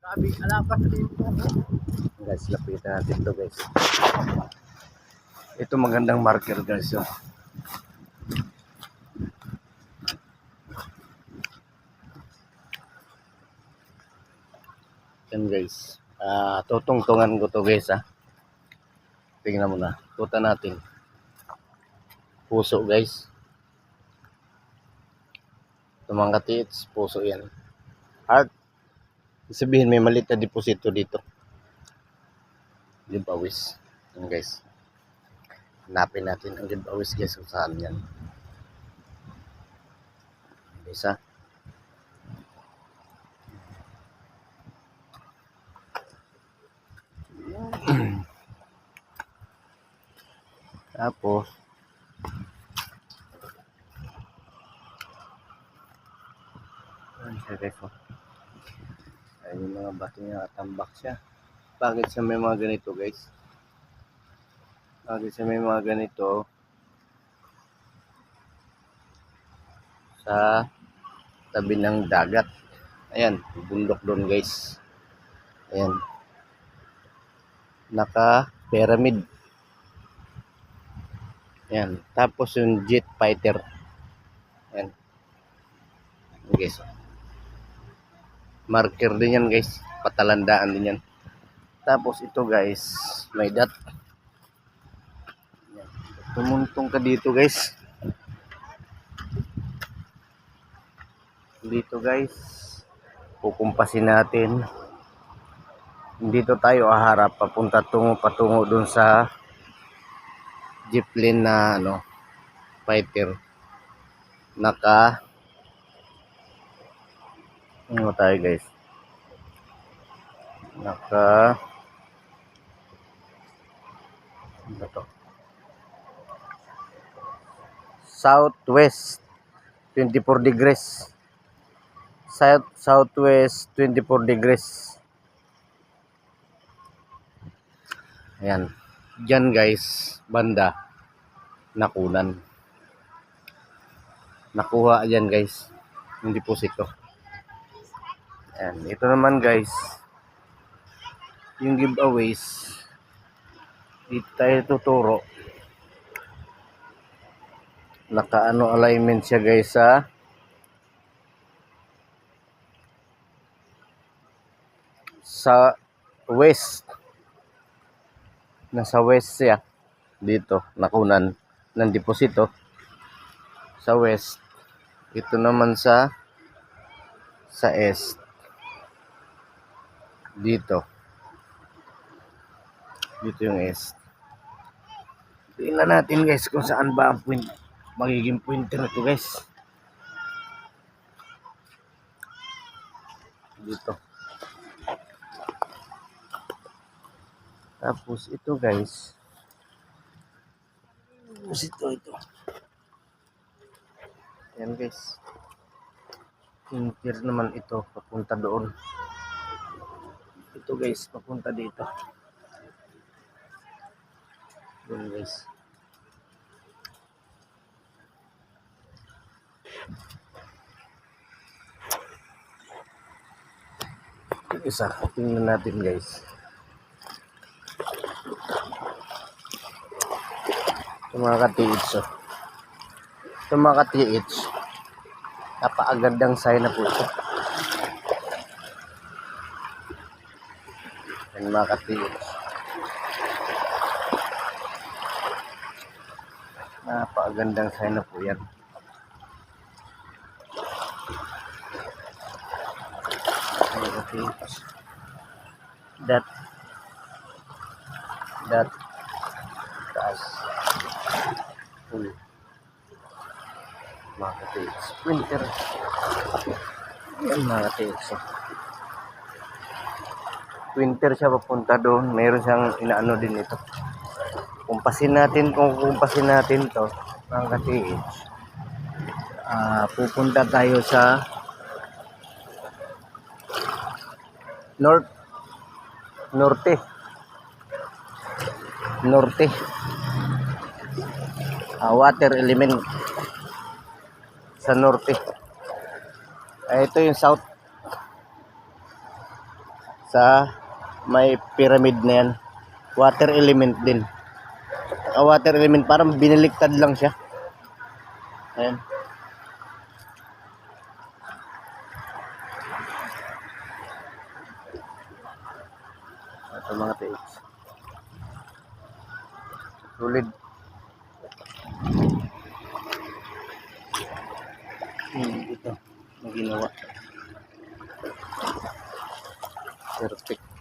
Guys, lapitan natin to guys. Ito magandang marker guys yun. Yan guys. Tutungtungan ko to guys ha. Tingnan mo na. Tuta natin. Puso guys. Tumangkati, it's puso yan. Heart. Sabihin may maliit na deposito dito. Giveaways. Yan guys. Hanapin natin ang giveaways guys kung saan yan. Isa. Tapos guys, ay yung mga bato niya tambak siya. Bakit siya may mga ganito guys? Bakit siya may mga ganito? Sa tabi ng dagat. Ayan, bundok doon guys. Ayan. Naka pyramid. Ayan. Tapos yung jet fighter. Ayan. Guys. Marker din yan guys. Patalandaan din yan. Tapos ito guys. May dot. Ayan. Tumuntong ka dito guys. Dito guys. Pukumpasin natin. Dito tayo aharap. Patungo dun sa jeepline na fighter. Ano tayo guys? Ano to? Southwest 24 degrees. Southwest 24 degrees. Ayan. Diyan guys, banda nakunan. Nakuha yan guys, yung deposito. Ayan. Ito naman guys, yung giveaways. Dito tayo tuturo. Naka-ano alignment siya guys sa west. Nasa west siya. Dito, nakunan ng deposito. Sa west. Ito naman sa east. Dito. Dito yung east. Tingnan natin guys kung saan ba ang magiging pointer nito guys. Dito. Tapos ito guys. Tapos ito. Yan guys. Pointer naman ito papunta doon. Ito guys papunta dito. Yan guys. Isa, tingnan natin guys. Ito mga ka-TH. Ito mga ka-TH. Napakagandang sign na po ito. Yan mga ka-TH. Napakagandang sign na po yan. Mga ka-TH. That taas. Mga ka-TH. Winter. Yan mga ka-TH. Winter siya papunta doon. Mayroon siyang inaano din ito. Kumpasin natin to mga ka-TH. Pupunta tayo sa norte. Water element sa norte. Ito yung sa may pyramid na yan. Water element din. Water element, parang biniliktad lang siya. Ayan. Ito mga tips. Solid. Ito, ang ginawa. Perfect.